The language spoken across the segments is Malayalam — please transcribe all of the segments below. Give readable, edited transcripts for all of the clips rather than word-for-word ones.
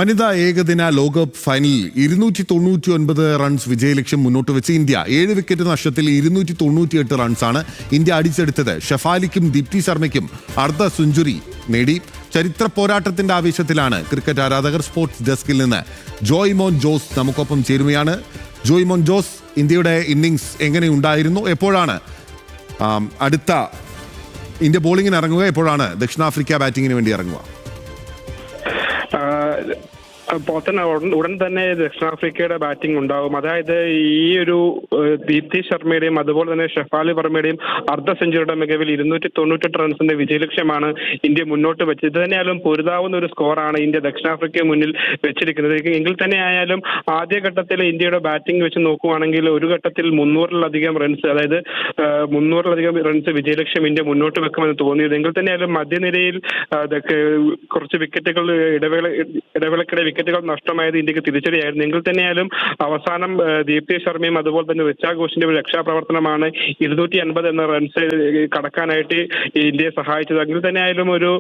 വനിതാ ഏകദിന ലോകകപ്പ് ഫൈനലിൽ 299 റൺസ് വിജയലക്ഷ്യം മുന്നോട്ട് വെച്ച് ഇന്ത്യ 7 വിക്കറ്റ് നഷ്ടത്തിൽ 298 റൺസാണ് ഇന്ത്യ അടിച്ചെടുത്തത്. ഷഫാലിക്കും ദീപ്തി ശർമ്മയ്ക്കും അർദ്ധ സെഞ്ചുറി നേടി. ചരിത്ര പോരാട്ടത്തിന്റെ ആവേശത്തിലാണ് ക്രിക്കറ്റ് ആരാധകർ. സ്പോർട്സ് ഡെസ്കിൽ നിന്ന് ജോയ്മോൻ ജോസ് നമുക്കൊപ്പം ചേരുകയാണ്. ജോയ്മോൻ ജോസ്, ഇന്ത്യയുടെ ഇന്നിംഗ്സ് എങ്ങനെയുണ്ടായിരുന്നു? എപ്പോഴാണ് അടുത്ത ഇന്ത്യ ബോളിങ്ങിന് ഇറങ്ങുക? എപ്പോഴാണ് ദക്ഷിണാഫ്രിക്ക ബാറ്റിങ്ങിന് വേണ്ടി ഇറങ്ങുക? ഉടൻ തന്നെ ദക്ഷിണാഫ്രിക്കയുടെ ബാറ്റിംഗ് ഉണ്ടാവും. അതായത് ഈ ഒരു ദീപ്തി ശർമ്മയുടെയും അതുപോലെ തന്നെ ഷഫാലി വർമ്മയുടെയും അർദ്ധ സെഞ്ചുറിയുടെ മികവിൽ 298 റൺസിന്റെ വിജയലക്ഷ്യമാണ് ഇന്ത്യ മുന്നോട്ട് വെച്ചത്. ഇത് തന്നെയായാലും പൊരുതാവുന്ന ഒരു സ്കോറാണ് ഇന്ത്യ ദക്ഷിണാഫ്രിക്കയെ മുന്നിൽ വെച്ചിരിക്കുന്നത്. എങ്കിൽ തന്നെ ആയാലും ആദ്യഘട്ടത്തിൽ ഇന്ത്യയുടെ ബാറ്റിംഗ് വെച്ച് നോക്കുകയാണെങ്കിൽ ഒരു ഘട്ടത്തിൽ 300-ലധികം റൺസ്, അതായത് 300-ലധികം റൺസ് വിജയലക്ഷ്യം ഇന്ത്യ മുന്നോട്ട് വെക്കുമെന്ന് തോന്നിയത്. എങ്കിൽ തന്നെയായാലും മധ്യനിരയിൽ കുറച്ച് വിക്കറ്റുകൾ ഇടവേളക്കിടെ വിക്കറ്റുകൾ നഷ്ടമായത് ഇന്ത്യക്ക് തിരിച്ചടിയായിരുന്നു. എങ്കിൽ തന്നെയായാലും അവസാനം ദീപ്തി ശർമ്മയും അതുപോലെ തന്നെ ഋച്ച ഘോഷിന്റെ ഒരു രക്ഷാപ്രവർത്തനമാണ് 250 എന്ന റൺസ് കടക്കാനായിട്ട് ഇന്ത്യയെ സഹായിച്ചത്. എങ്കിൽ തന്നെയായാലും ഒരു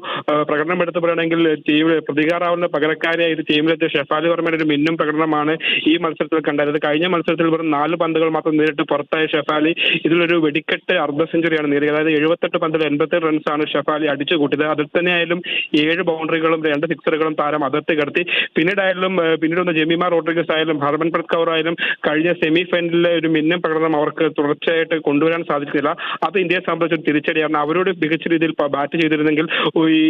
പ്രകടനം എടുത്തു പറയുകയാണെങ്കിൽ ടീമിൽ പ്രതികാരാവുന്ന പകരക്കാരായി ടീമിലെത്തിയ ഷഫാലി വർമ്മയുടെ ഒരു മിന്നും പ്രകടനമാണ് ഈ മത്സരത്തിൽ കണ്ടത്. കഴിഞ്ഞ മത്സരത്തിൽ വെറും 4 പന്തുകൾ മാത്രം നേരിട്ട് പുറത്തായ ഷഫാലി ഇതിലൊരു വെടിക്കെട്ട് അർദ്ധ സെഞ്ചുറിയാണ് നേടിയത്. അതായത് 78 പന്തിൽ 87 റൺസാണ് ഷഫാലി അടിച്ചു കൂട്ടിയത്. അതിൽ തന്നെയായാലും 7 ബൗണ്ടറികളും 2 സിക്സറുകളും താരം അതിർത്തി കടത്തി. പിന്നീട് വന്ന ജെമിമ റോഡ്രിഗസ് ആയാലും ഹർമൻപ്രീത് കൗർ ആയാലും കഴിഞ്ഞ സെമി ഫൈനലിലെ ഒരു മിന്നം പ്രകടനം അവർക്ക് തുടർച്ചയായിട്ട് കൊണ്ടുവരാൻ സാധിച്ചില്ല. അത് ഇന്ത്യയെ സംബന്ധിച്ച് തിരിച്ചടിയാണ്. അവരോട് മികച്ച രീതിയിൽ ബാറ്റ് ചെയ്തിരുന്നെങ്കിൽ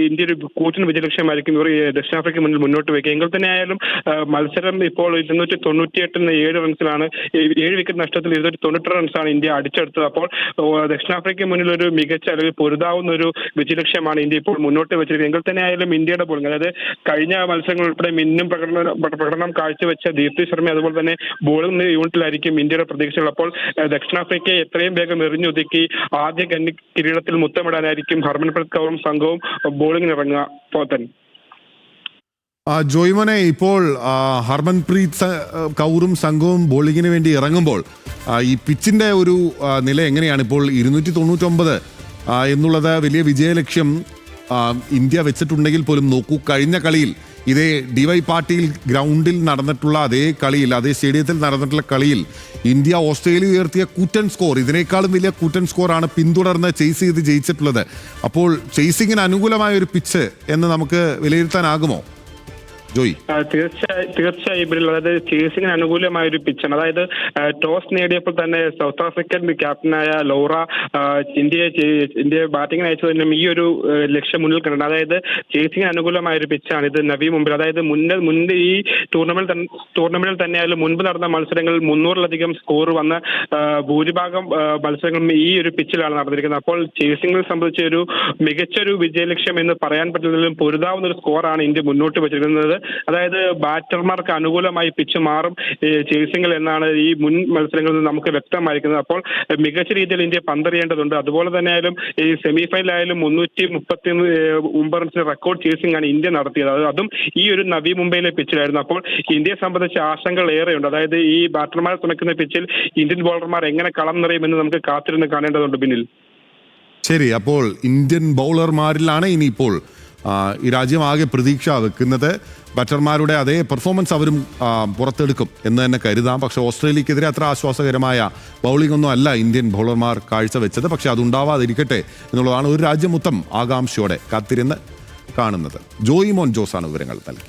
ഇന്ത്യ ഒരു കൂറ്റൻ വിജയലക്ഷ്യമായിരിക്കും ഇവർ ദക്ഷിണാഫ്രിക്ക മുന്നിൽ മുന്നോട്ട് വയ്ക്കുക. എങ്കിൽ തന്നെ ആയാലും മത്സരം ഇപ്പോൾ 298 7 റൺസിലാണ്, 7 വിക്കറ്റ് നഷ്ടത്തിൽ 298 റൺസാണ് ഇന്ത്യ അടിച്ചെടുത്തത്. അപ്പോൾ ദക്ഷിണാഫ്രിക്ക മുന്നിൽ ഒരു മികച്ച അല്ലെങ്കിൽ പൊരുതാവുന്ന ഒരു വിജയലക്ഷ്യമാണ് ഇന്ത്യ ഇപ്പോൾ മുന്നോട്ട് വെച്ചിരിക്കുന്നത്. എങ്കിൽ തന്നെ ആയാലും ഇന്ത്യയുടെ ബോളിംഗ്, അതായത് കഴിഞ്ഞ മത്സരങ്ങൾ ഉൾപ്പെടെ മിന്നും പ്രകടനം കാഴ്ചവെച്ച ദീപ്തി ശർമ്മ അതുപോലെ തന്നെ ബോളിംഗ് യൂണിറ്റിലായിരിക്കും ഇന്ത്യയുടെ പ്രതീക്ഷകൾ. അപ്പോൾ ദക്ഷിണാഫ്രിക്കയെ എത്രയും വേഗം എറിഞ്ഞൊതുക്കി ആദ്യ കിരീടത്തിൽ മുത്തമിടാനായിരിക്കും ഹർമൻപ്രീത് കൗറും സംഘവും ബോളിംഗിന് ഇറങ്ങുക. പോത്തൻ ജോയ്മോനെ, ഇപ്പോൾ ഹർമൻപ്രീത് കൗറും സംഘവും ബോളിങ്ങിന് വേണ്ടി ഇറങ്ങുമ്പോൾ ഈ പിച്ചിന്റെ ഒരു നില എങ്ങനെയാണ്? ഇപ്പോൾ 299 എന്നുള്ളത് വലിയ വിജയലക്ഷ്യം ഇന്ത്യ വെച്ചിട്ടുണ്ടെങ്കിൽ പോലും നോക്കൂ, കഴിഞ്ഞ കളിയിൽ ഇതേ DY പാട്ടീൽ ഗ്രൗണ്ടിൽ നടന്നിട്ടുള്ള അതേ കളിയിൽ, അതേ സ്റ്റേഡിയത്തിൽ നടന്നിട്ടുള്ള കളിയിൽ ഇന്ത്യ ഓസ്ട്രേലിയ ഉയർത്തിയ കൂറ്റൻ സ്കോർ, ഇതിനേക്കാളും വലിയ കൂറ്റൻ സ്കോറാണ് പിന്തുടർന്ന് ചേസ് ചെയ്ത് ജയിച്ചിട്ടുള്ളത്. അപ്പോൾ ചേസിങ്ങിന് അനുകൂലമായ ഒരു പിച്ച് എന്ന് നമുക്ക് വിലയിരുത്താനാകുമോ ജോയ്? തീർച്ചയായും. അതായത് ചേസിങ്ങിന് അനുകൂലമായ ഒരു പിച്ചാണ്. അതായത് ടോസ് നേടിയപ്പോൾ തന്നെ സൗത്ത് ആഫ്രിക്കൻ ക്യാപ്റ്റനായ ലൗറ ഇന്ത്യയെ ബാറ്റിംഗിന് അയച്ചതിനും ഈ ഒരു ലക്ഷ്യം മുന്നിൽ കണ്ടത്. അതായത് ചേസിങ്ങിന് അനുകൂലമായ ഒരു പിച്ചാണ് ഇത് നവി മുംബൈ. അതായത് മുൻപ് ഈ ടൂർണമെന്റിൽ തന്നെയായാലും മുൻപ് നടന്ന മത്സരങ്ങളിൽ 300-ലധികം സ്കോർ വന്ന ഭൂരിഭാഗം മത്സരങ്ങളും ഈ ഒരു പിച്ചിലാണ് നടന്നിരിക്കുന്നത്. അപ്പോൾ ചേസിങ്ങിനെ സംബന്ധിച്ച് ഒരു മികച്ചൊരു വിജയലക്ഷ്യം എന്ന് പറയാൻ പറ്റുന്നതിലും പൊരുതാവുന്ന ഒരു സ്കോറാണ് ഇന്ത്യ മുന്നോട്ട് വെച്ചിരിക്കുന്നത്. അതായത് ബാറ്റർമാർക്ക് അനുകൂലമായി പിച്ച് മാറും ചേസിംഗിൽ എന്നാണ് ഈ മുൻ മത്സരങ്ങളിൽ നിന്ന് നമുക്ക് വ്യക്തമായിരിക്കുന്നത്. അപ്പോൾ മികച്ച രീതിയിൽ ഇന്ത്യ പന്തെറിയേണ്ടതുണ്ട്. അതുപോലെ തന്നെ ആയാലും ഈ സെമി ഫൈനലായാലും 339 റൺസിന്റെ റെക്കോർഡ് ചേസിംഗ് ആണ് ഇന്ത്യ നടത്തിയത്. അതും ഈ ഒരു നവി മുംബൈയിലെ പിച്ചിലായിരുന്നു. അപ്പോൾ ഇന്ത്യയെ സംബന്ധിച്ച് ആശങ്കകൾ ഏറെയുണ്ട്. അതായത് ഈ ബാറ്റർമാരെ തുണയ്ക്കുന്ന പിച്ചിൽ ഇന്ത്യൻ ബൗളർമാർ എങ്ങനെ കളം നിറയുമെന്ന് നമുക്ക് കാത്തിരുന്ന് കാണേണ്ടതുണ്ട്. പിന്നിൽ ശരി, അപ്പോൾ ഇന്ത്യൻ ബൗളർമാരിലാണ് ഇനിയിപ്പോൾ ഈ രാജ്യം ആകെ പ്രതീക്ഷ വെക്കുന്നത്. ബാറ്റർമാരുടെ അതേ പെർഫോമൻസ് അവരും പുറത്തെടുക്കും എന്ന് തന്നെ കരുതാം. പക്ഷേ ഓസ്ട്രേലിയക്കെതിരെ അത്ര ആശ്വാസകരമായ ബൗളിംഗ് ഒന്നും അല്ല ഇന്ത്യൻ ബൗളർമാർ കാഴ്ചവെച്ചത്. പക്ഷേ അതുണ്ടാവാതിരിക്കട്ടെ എന്നുള്ളതാണ് ഒരു രാജ്യം മൊത്തം ആകാംക്ഷയോടെ കാത്തിരുന്ന് കാണുന്നത്. ജോയ്മോൻ ജോസാണ് വിവരങ്ങൾ നൽകി.